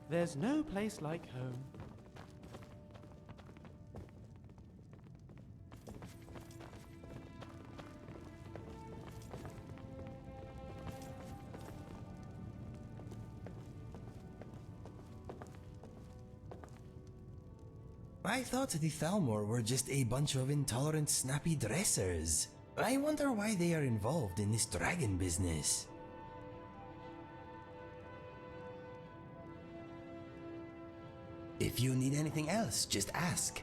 There's no place like home. I thought the Thalmor were just a bunch of intolerant, snappy dressers. I wonder why they are involved in this dragon business. If you need anything else, just ask.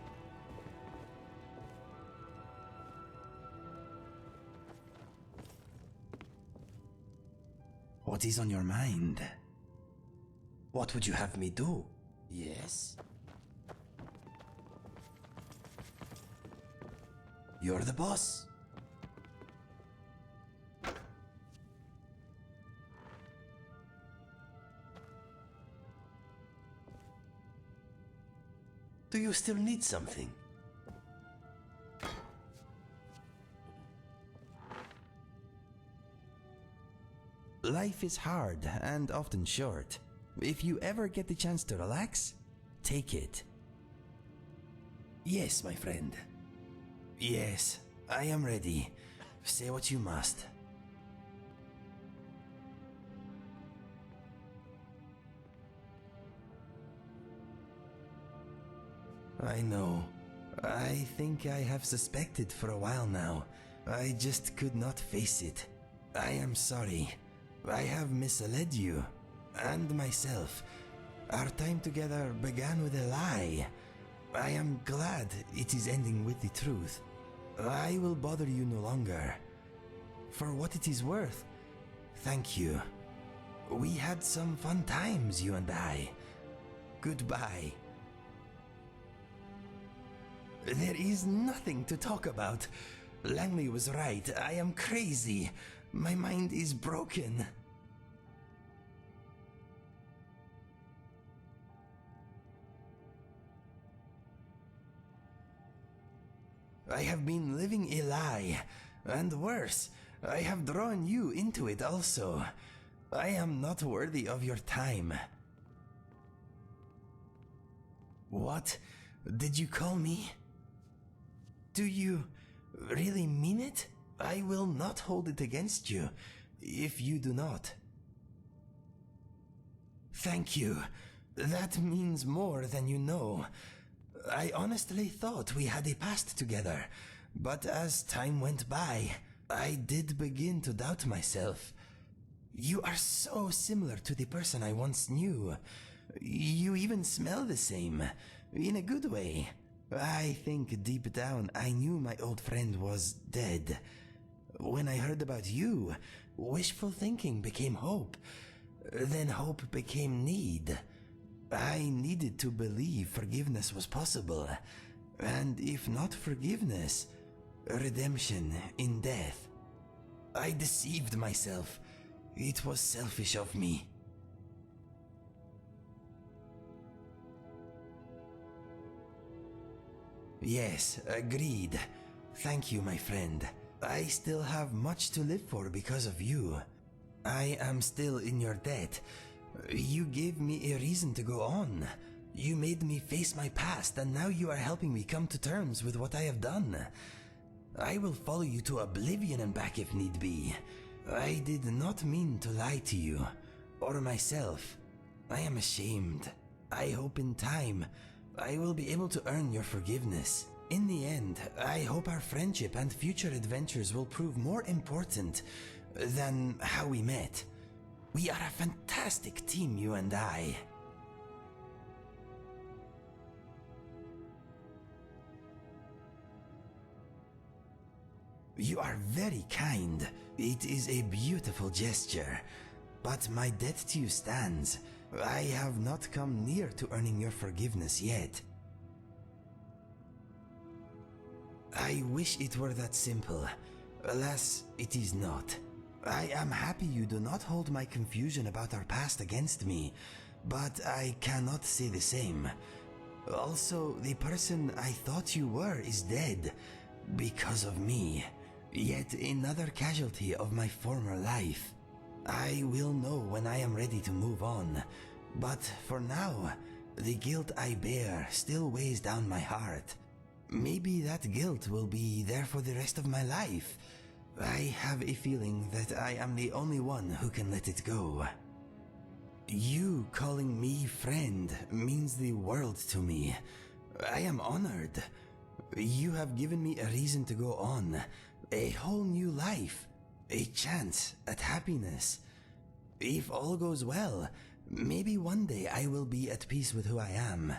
What is on your mind? What would you have me do? Yes? You're the boss. Do you still need something? Life is hard and often short. If you ever get the chance to relax, take it. Yes, my friend. Yes, I am ready. Say what you must. I know. I think I have suspected for a while now. I just could not face it. I am sorry. I have misled you. And myself. Our time together began with a lie. I am glad it is ending with the truth. I will bother you no longer. For what it is worth, thank you. We had some fun times, you and I. Goodbye. There is nothing to talk about. Langley was right. I am crazy. My mind is broken. I have been living a lie, and worse, I have drawn you into it also. I am not worthy of your time. What did you call me? Do you really mean it? I will not hold it against you, if you do not. Thank you. That means more than you know. I honestly thought we had a past together, but as time went by, I did begin to doubt myself. You are so similar to the person I once knew. You even smell the same, in a good way. I think deep down I knew my old friend was dead. When I heard about you, wishful thinking became hope. Then hope became need. I needed to believe forgiveness was possible, and if not forgiveness, redemption in death. I deceived myself. It was selfish of me. Yes, agreed. Thank you, my friend. I still have much to live for because of you. I am still in your debt. You gave me a reason to go on. You made me face my past, and now you are helping me come to terms with what I have done. I will follow you to oblivion and back if need be. I did not mean to lie to you, or myself. I am ashamed. I hope in time, I will be able to earn your forgiveness. In the end, I hope our friendship and future adventures will prove more important than how we met. We are a fantastic team, you and I. You are very kind. It is a beautiful gesture. But my debt to you stands. I have not come near to earning your forgiveness yet. I wish it were that simple. Alas, it is not. I am happy you do not hold my confusion about our past against me, but I cannot say the same. Also, the person I thought you were is dead, because of me. Yet another casualty of my former life. I will know when I am ready to move on, But for now, the guilt I bear still weighs down my heart. Maybe that guilt will be there for the rest of my life. I have a feeling that I am the only one who can let it go. You calling me friend means the world to me. I am honored. You have given me a reason to go on, a whole new life, a chance at happiness. If all goes well, maybe one day I will be at peace with who I am.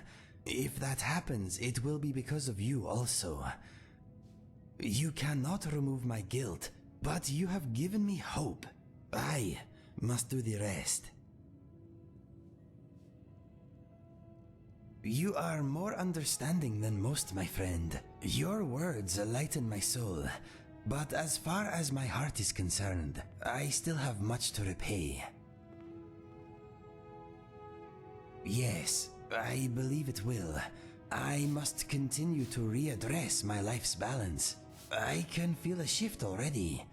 If that happens, it will be because of you also. You cannot remove my guilt, but you have given me hope. I must do the rest. You are more understanding than most, my friend. Your words lighten my soul, but as far as my heart is concerned, I still have much to repay. Yes, I believe it will. I must continue to readdress my life's balance. I can feel a shift already.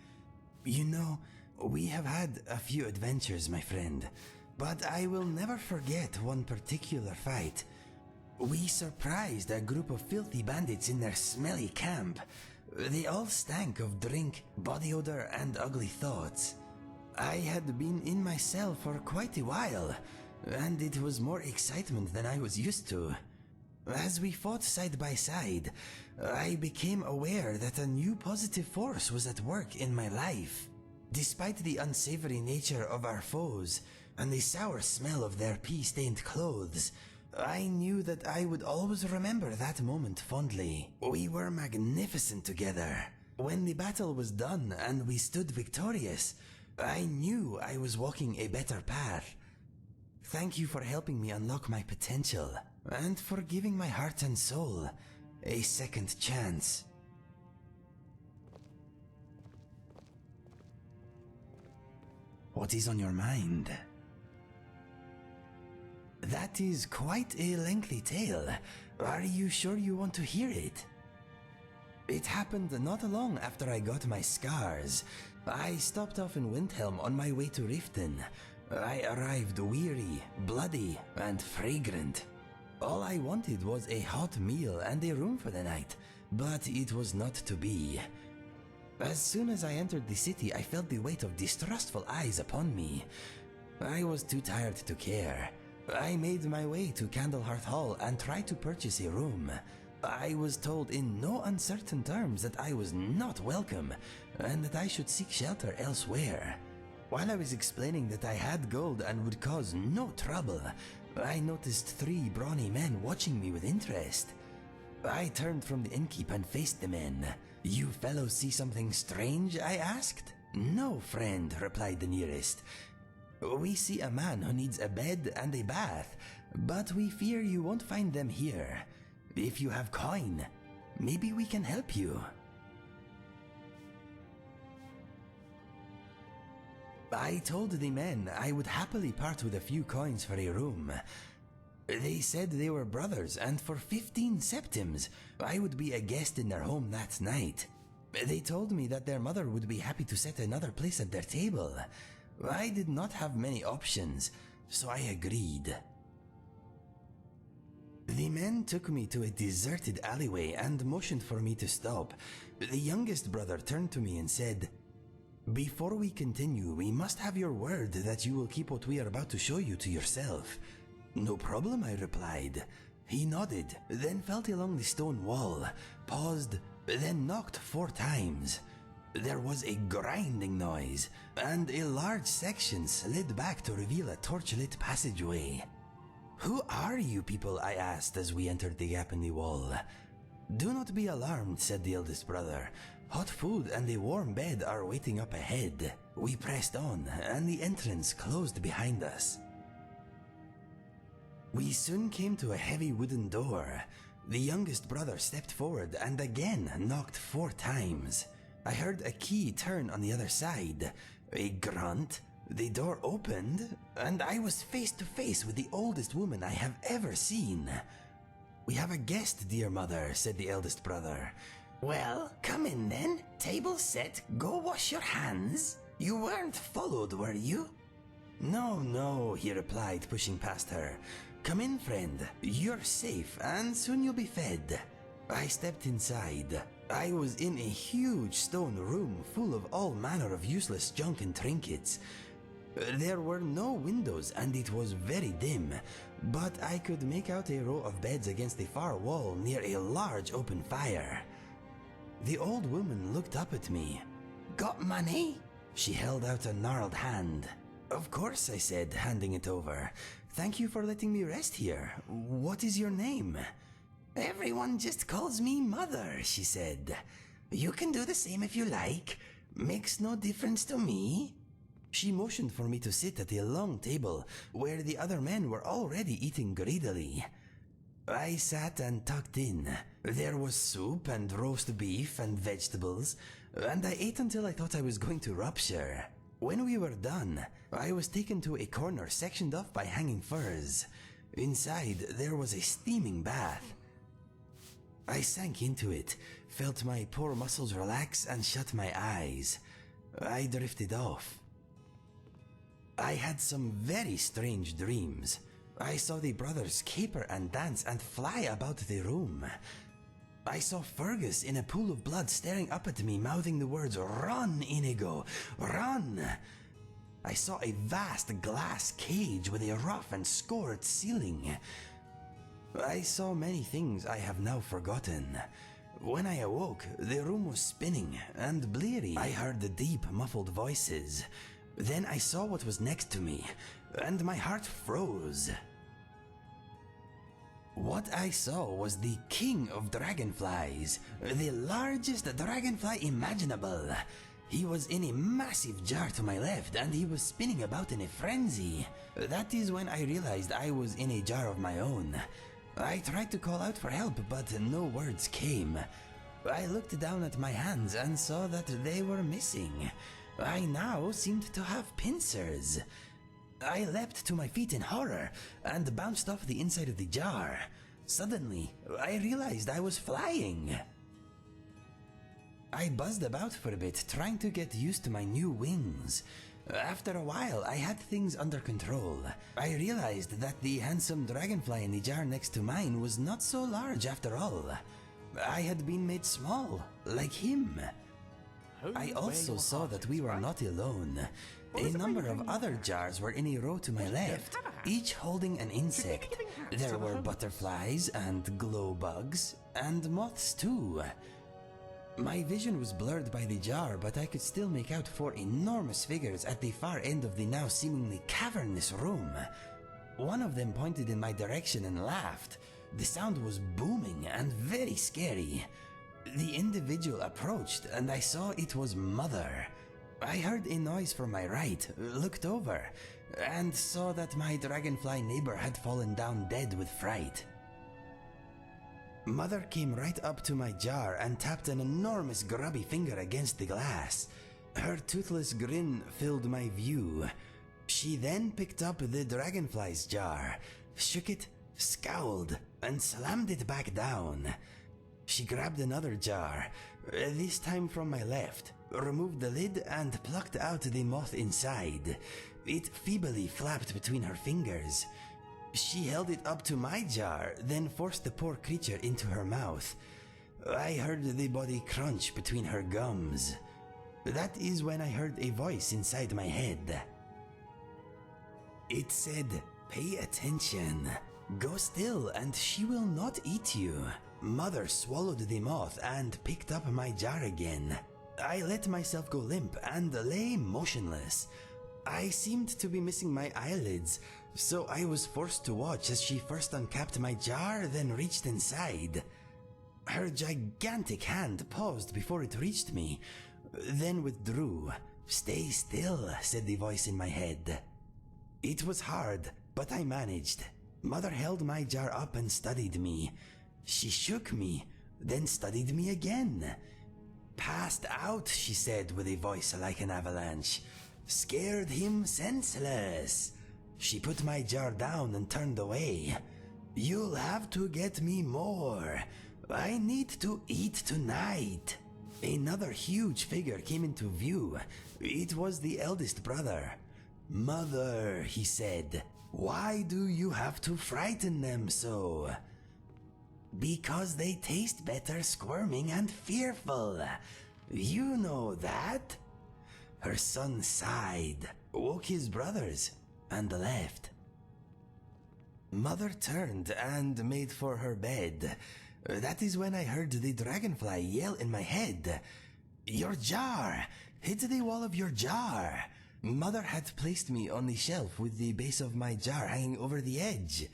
You know, we have had a few adventures, my friend, but I will never forget one particular fight. We surprised a group of filthy bandits in their smelly camp. They all stank of drink, body odor, and ugly thoughts. I had been in my cell for quite a while, and it was more excitement than I was used to. As we fought side by side, I became aware that a new positive force was at work in my life. Despite the unsavory nature of our foes and the sour smell of their pea-stained clothes, I knew that I would always remember that moment fondly. We were magnificent together. When the battle was done and we stood victorious, I knew I was walking a better path. Thank you for helping me unlock my potential, and for giving my heart and soul a second chance. What is on your mind? That is quite a lengthy tale. Are you sure you want to hear it? It happened not long after I got my scars. I stopped off in Windhelm on my way to Riften. I arrived weary, bloody, and fragrant. All I wanted was a hot meal and a room for the night, but it was not to be. As soon as I entered the city, I felt the weight of distrustful eyes upon me. I was too tired to care. I made my way to Candlehearth Hall and tried to purchase a room. I was told in no uncertain terms that I was not welcome and that I should seek shelter elsewhere. While I was explaining that I had gold and would cause no trouble, I noticed 3 brawny men watching me with interest. I turned from the innkeep and faced the men. "You fellows see something strange?" I asked. "No, friend," replied the nearest. "We see a man who needs a bed and a bath, but we fear you won't find them here. If you have coin, maybe we can help you." I told the men I would happily part with a few coins for a room. They said they were brothers, and for 15 septims, I would be a guest in their home that night. They told me that their mother would be happy to set another place at their table. I did not have many options, so I agreed. The men took me to a deserted alleyway and motioned for me to stop. The youngest brother turned to me and said, "Before we continue, we must have your word that you will keep what we are about to show you to yourself." "No problem," I replied. He nodded, then felt along the stone wall, paused, then knocked 4 times. There was a grinding noise, and a large section slid back to reveal a torchlit passageway. "Who are you people?" I asked as we entered the gap in the wall. "Do not be alarmed," said the eldest brother. "Hot food and a warm bed are waiting up ahead." We pressed on, and the entrance closed behind us. We soon came to a heavy wooden door. The youngest brother stepped forward and again knocked 4 times. I heard a key turn on the other side. A grunt, the door opened, and I was face to face with the oldest woman I have ever seen. "We have a guest, dear mother," said the eldest brother. "Well, come in then. Table set, go wash your hands. You weren't followed, were you?" No, no, he replied, pushing past her. Come in, friend. You're safe, and soon you'll be fed. I stepped inside. I was in a huge stone room full of all manner of useless junk and trinkets. There were no windows and it was very dim, but I could make out a row of beds against the far wall near a large open fire. The old woman looked up at me. Got money? She held out a gnarled hand. Of course, I said, handing it over. Thank you for letting me rest here. What is your name? Everyone just calls me Mother, she said. You can do the same if you like. Makes no difference to me. She motioned for me to sit at a long table where the other men were already eating greedily. I sat and tucked in. There was soup and roast beef and vegetables, and I ate until I thought I was going to rupture. When we were done, I was taken to a corner sectioned off by hanging furs. Inside, there was a steaming bath. I sank into it, felt my poor muscles relax, and shut my eyes. I drifted off. I had some very strange dreams. I saw the brothers caper and dance and fly about the room. I saw Fergus in a pool of blood staring up at me, mouthing the words, "Run, Inigo, run!" I saw a vast glass cage with a rough and scored ceiling. I saw many things I have now forgotten. When I awoke, the room was spinning and bleary. I heard the deep, muffled voices. Then I saw what was next to me, and my heart froze. What I saw was the king of dragonflies, the largest dragonfly imaginable. He was in a massive jar to my left, and he was spinning about in a frenzy. That is when I realized I was in a jar of my own. I tried to call out for help, but no words came. I looked down at my hands and saw that they were missing. I now seemed to have pincers. I leapt to my feet in horror and bounced off the inside of the jar. Suddenly, I realized I was flying. I buzzed about for a bit, trying to get used to my new wings. After a while, I had things under control. I realized that the handsome dragonfly in the jar next to mine was not so large after all. I had been made small, like him. I also saw that we were not alone. A number of other jars were in a row to my left, each holding an insect. There were butterflies and glow bugs, and moths too. My vision was blurred by the jar, but I could still make out four enormous figures at the far end of the now seemingly cavernous room. One of them pointed in my direction and laughed. The sound was booming and very scary. The individual approached, and I saw it was Mother. I heard a noise from my right, looked over, and saw that my dragonfly neighbor had fallen down dead with fright. Mother came right up to my jar and tapped an enormous grubby finger against the glass. Her toothless grin filled my view. She then picked up the dragonfly's jar, shook it, scowled, and slammed it back down. She grabbed another jar, this time from my left, removed the lid and plucked out the moth inside. It feebly flapped between her fingers. She held it up to my jar, then forced the poor creature into her mouth. I heard the body crunch between her gums. That is when I heard a voice inside my head. It said, "Pay attention. Go still and she will not eat you." Mother swallowed the moth and picked up my jar again. I let myself go limp and lay motionless. I seemed to be missing my eyelids, so I was forced to watch as she first uncapped my jar, then reached inside. Her gigantic hand paused before it reached me, then withdrew. "Stay still," said the voice in my head. It was hard, but I managed. Mother held my jar up and studied me. She shook me, then studied me again. "Passed out," she said with a voice like an avalanche. "Scared him senseless." She put my jar down and turned away. "You'll have to get me more. I need to eat tonight." Another huge figure came into view. It was the eldest brother. "Mother," he said, "why do you have to frighten them so?" "Because they taste better squirming and fearful. You know that." Her son sighed, woke his brothers, and left. Mother turned and made for her bed. That is when I heard the dragonfly yell in my head, "Your jar! Hit the wall of your jar!" Mother had placed me on the shelf with the base of my jar hanging over the edge.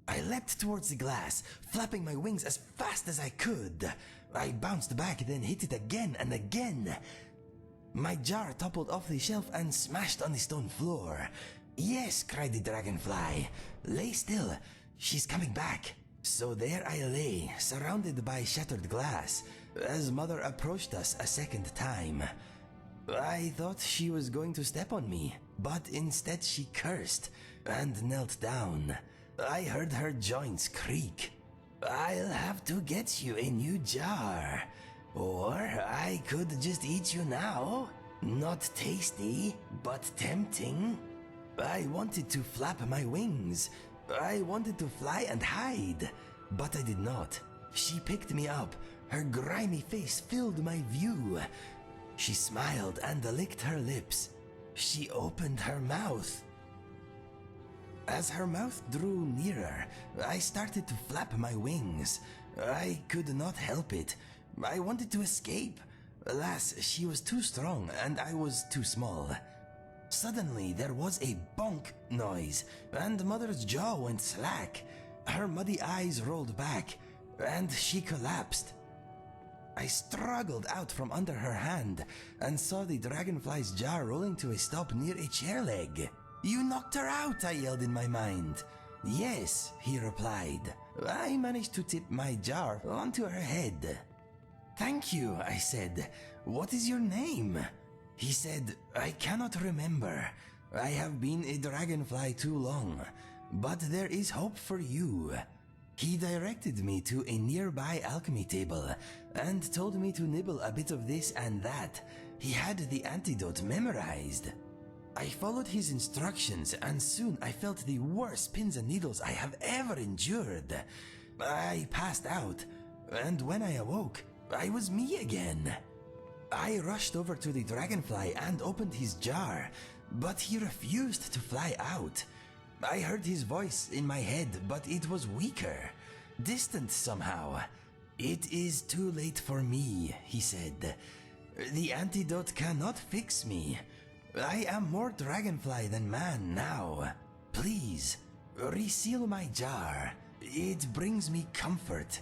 I leapt towards the glass, flapping my wings as fast as I could. I bounced back, then hit it again and again. My jar toppled off the shelf and smashed on the stone floor. "Yes," cried the dragonfly. "Lay still. She's coming back." So there I lay, surrounded by shattered glass, as Mother approached us a second time. I thought she was going to step on me, but instead she cursed and knelt down. I heard her joints creak. "I'll have to get you a new jar. Or I could just eat you now. Not tasty, but tempting." I wanted to flap my wings. I wanted to fly and hide, but I did not. She picked me up. Her grimy face filled my view. She smiled and licked her lips. She opened her mouth. As her mouth drew nearer, I started to flap my wings. I could not help it. I wanted to escape. Alas, she was too strong and I was too small. Suddenly, there was a bonk noise, and Mother's jaw went slack. Her muddy eyes rolled back, and she collapsed. I struggled out from under her hand and saw the dragonfly's jar rolling to a stop near a chair leg. "You knocked her out," I yelled in my mind. "Yes," he replied. I managed to tip my jar onto her head. "Thank you," I said. "What is your name?" He said, "I cannot remember. I have been a dragonfly too long, but there is hope for you." He directed me to a nearby alchemy table and told me to nibble a bit of this and that. He had the antidote memorized. I followed his instructions and soon I felt the worst pins and needles I have ever endured. I passed out, and when I awoke, I was me again. I rushed over to the dragonfly and opened his jar, but he refused to fly out. I heard his voice in my head, but it was weaker, distant somehow. "It is too late for me," he said. "The antidote cannot fix me. I am more dragonfly than man now. Please, reseal my jar. It brings me comfort."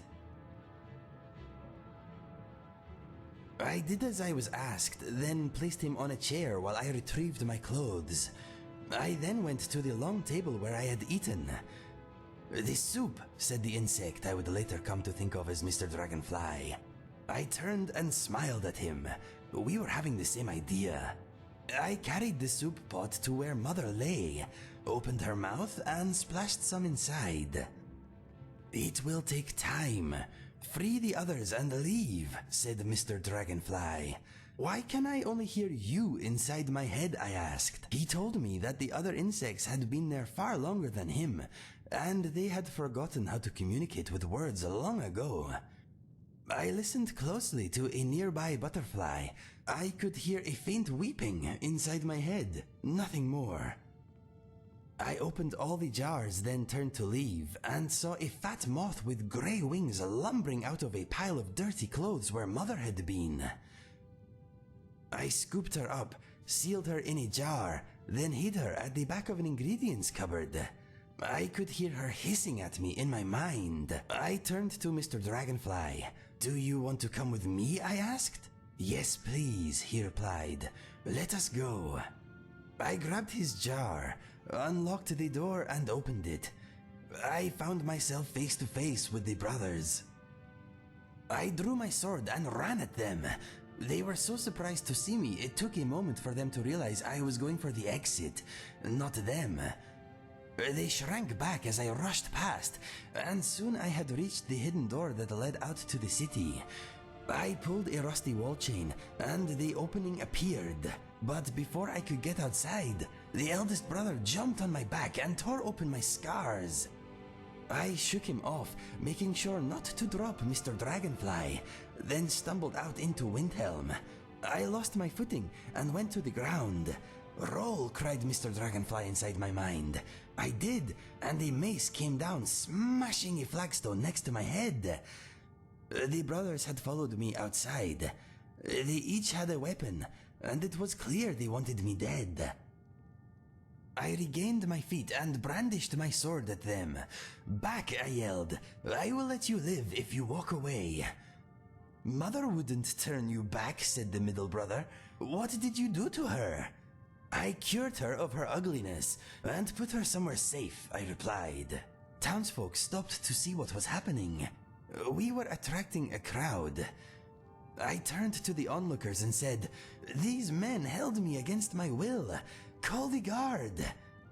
I did as I was asked, then placed him on a chair while I retrieved my clothes. I then went to the long table where I had eaten. "The soup," said the insect I would later come to think of as Mr. Dragonfly. I turned and smiled at him. We were having the same idea. I carried the soup pot to where Mother lay, opened her mouth and splashed some inside. "It will take time. Free the others and leave," said Mr. Dragonfly. "Why can I only hear you inside my head?" I asked. He told me that the other insects had been there far longer than him, and they had forgotten how to communicate with words long ago. I listened closely to a nearby butterfly. I could hear a faint weeping inside my head, nothing more. I opened all the jars, then turned to leave, and saw a fat moth with grey wings lumbering out of a pile of dirty clothes where Mother had been. I scooped her up, sealed her in a jar, then hid her at the back of an ingredients cupboard. I could hear her hissing at me in my mind. I turned to Mr. Dragonfly. "Do you want to come with me?" I asked. "Yes, please," he replied. "Let us go." I grabbed his jar, unlocked the door and opened it. I found myself face to face with the brothers. I drew my sword and ran at them. They were so surprised to see me, it took a moment for them to realize I was going for the exit, not them. They shrank back as I rushed past, and soon I had reached the hidden door that led out to the city. I pulled a rusty wall chain, and the opening appeared. But before I could get outside, the eldest brother jumped on my back and tore open my scars. I shook him off, making sure not to drop Mr. Dragonfly, then stumbled out into Windhelm. I lost my footing and went to the ground. "Roll," cried Mr. Dragonfly inside my mind. I did, and a mace came down, smashing a flagstone next to my head. The brothers had followed me outside. They each had a weapon, and it was clear they wanted me dead. I regained my feet and brandished my sword at them. "Back," I yelled. "I will let you live if you walk away." "Mother wouldn't turn you back," said the middle brother. "What did you do to her?" "I cured her of her ugliness and put her somewhere safe," I replied. Townsfolk stopped to see what was happening. We were attracting a crowd. I turned to the onlookers and said, "These men held me against my will. Call the guard."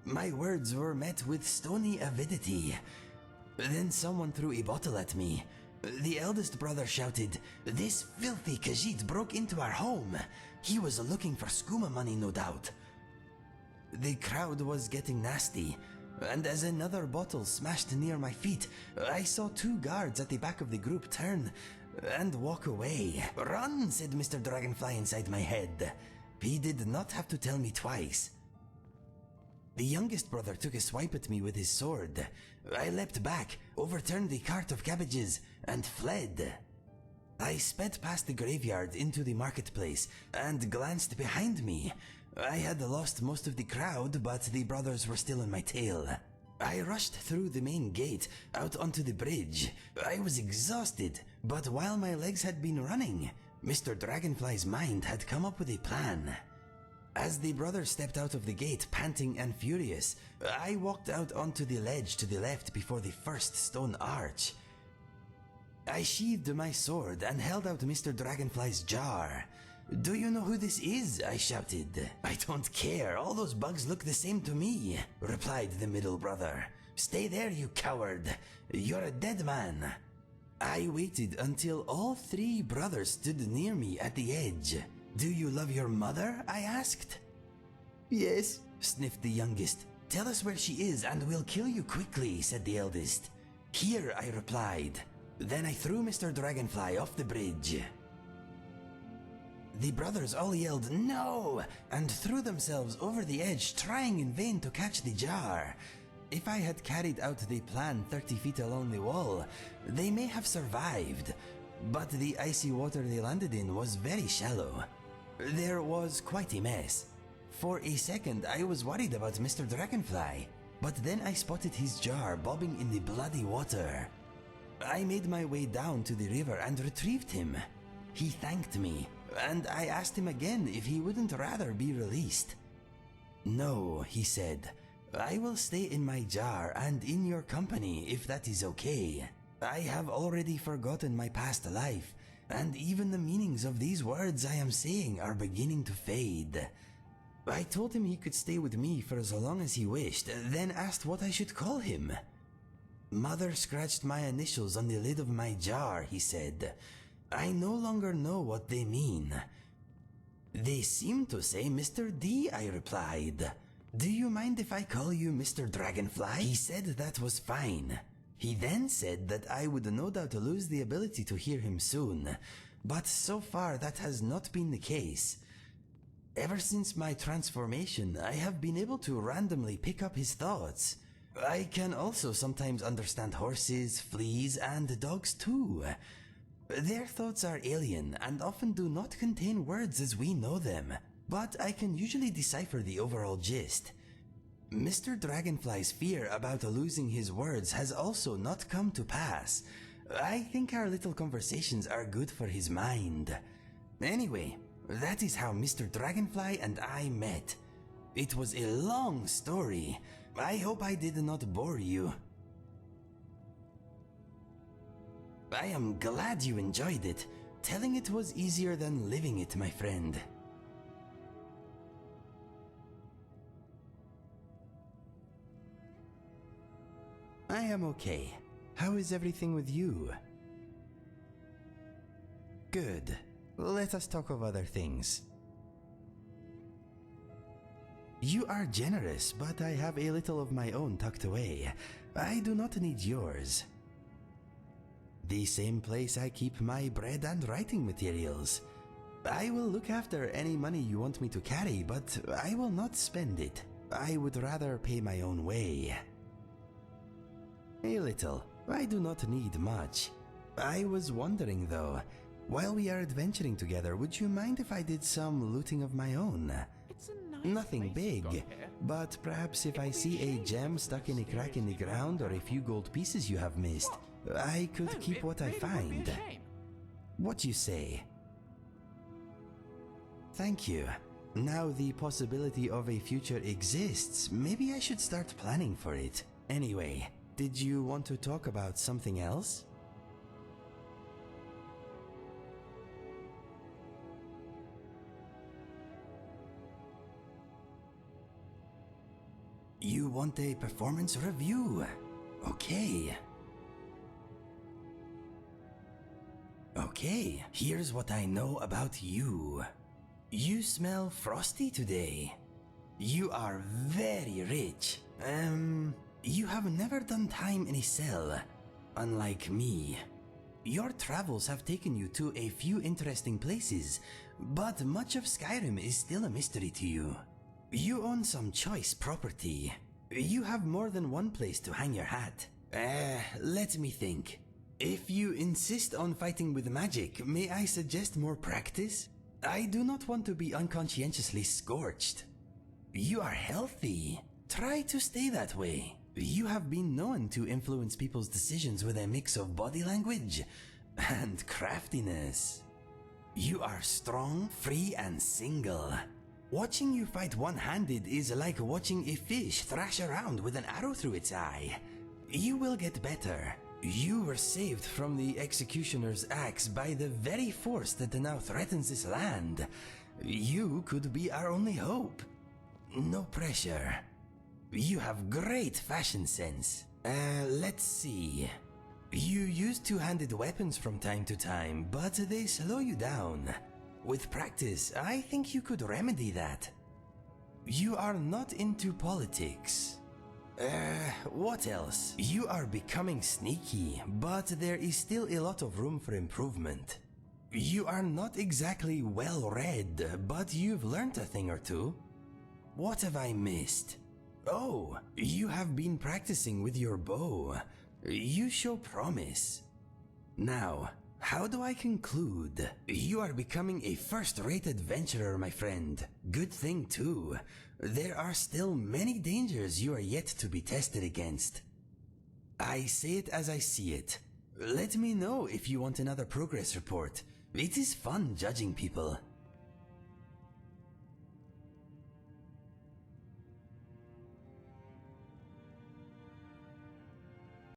My words were met with stony avidity. Then someone threw a bottle at me. The eldest brother shouted, "This filthy Khajiit broke into our home. He was looking for skooma money, no doubt." The crowd was getting nasty, and as another bottle smashed near my feet, I saw two guards at the back of the group turn and walk away. "Run," said Mr. Dragonfly inside my head. He did not have to tell me twice. The youngest brother took a swipe at me with his sword. I leapt back, overturned the cart of cabbages, and fled. I sped past the graveyard into the marketplace and glanced behind me. I had lost most of the crowd, but the brothers were still on my tail. I rushed through the main gate, out onto the bridge. I was exhausted, but while my legs had been running, Mr. Dragonfly's mind had come up with a plan. As the brothers stepped out of the gate, panting and furious, I walked out onto the ledge to the left before the first stone arch. I sheathed my sword and held out Mr. Dragonfly's jar. "Do you know who this is?" I shouted. "I don't care, all those bugs look the same to me," replied the middle brother. "Stay there, you coward. You're a dead man." I waited until all three brothers stood near me at the edge. "Do you love your mother?" I asked. "Yes," sniffed the youngest. "Tell us where she is and we'll kill you quickly," said the eldest. "Here," I replied. Then I threw Mr. Dragonfly off the bridge. The brothers all yelled, "No!" and threw themselves over the edge, trying in vain to catch the jar. If I had carried out the plan 30 feet along the wall, they may have survived, but the icy water they landed in was very shallow. There was quite a mess. For a second, I was worried about Mr. Dragonfly, but then I spotted his jar bobbing in the bloody water. I made my way down to the river and retrieved him. He thanked me, and I asked him again if he wouldn't rather be released. "No," he said. "I will stay in my jar and in your company if that is okay. I have already forgotten my past life, and even the meanings of these words I am saying are beginning to fade." I told him he could stay with me for as long as he wished, then asked what I should call him. "Mother scratched my initials on the lid of my jar," he said. "I no longer know what they mean." "They seem to say Mr. D," I replied. "Do you mind if I call you Mr. Dragonfly?" He said that was fine. He then said that I would no doubt lose the ability to hear him soon, but so far that has not been the case. Ever since my transformation, I have been able to randomly pick up his thoughts. I can also sometimes understand horses, fleas, and dogs too. Their thoughts are alien and often do not contain words as we know them, but I can usually decipher the overall gist. Mr. Dragonfly's fear about losing his words has also not come to pass. I think our little conversations are good for his mind. Anyway, that is how Mr. Dragonfly and I met. It was a long story. I hope I did not bore you. I am glad you enjoyed it. Telling it was easier than living it, my friend. I am okay. How is everything with you? Good. Let us talk of other things. You are generous, but I have a little of my own tucked away. I do not need yours. The same place I keep my bread and writing materials. I will look after any money you want me to carry, but I will not spend it. I would rather pay my own way. A little. I do not need much. I was wondering though, while we are adventuring together, would you mind if I did some looting of my own? It's a nice Nothing place you've got big, here. but perhaps if I see a gem stuck in a crack in the ground or a few gold pieces you have missed, I could No, keep it what I really won't be a find. shame. What you say? Thank you. Now the possibility of a future exists. Maybe I should start planning for it. Anyway, did you want to talk about something else? You want a performance review? Okay. Okay, here's what I know about you. You smell frosty today. You are very rich. You have never done time in a cell, unlike me. Your travels have taken you to a few interesting places, but much of Skyrim is still a mystery to you. You own some choice property. You have more than one place to hang your hat. Let me think. If you insist on fighting with magic, may I suggest more practice? I do not want to be unconscientiously scorched. You are healthy. Try to stay that way. You have been known to influence people's decisions with a mix of body language and craftiness. You are strong, free, and single. Watching you fight one-handed is like watching a fish thrash around with an arrow through its eye. You will get better. You were saved from the executioner's axe by the very force that now threatens this land. You could be our only hope. No pressure. You have great fashion sense. Let's see. You use two-handed weapons from time to time, but they slow you down. With practice, I think you could remedy that. You are not into politics. What else? You are becoming sneaky, but there is still a lot of room for improvement. You are not exactly well-read, but you've learned a thing or two. What have I missed? Oh, you have been practicing with your bow. You show promise. Now, how do I conclude? You are becoming a first-rate adventurer, my friend. Good thing, too. There are still many dangers you are yet to be tested against. I say it as I see it. Let me know if you want another progress report. It is fun judging people.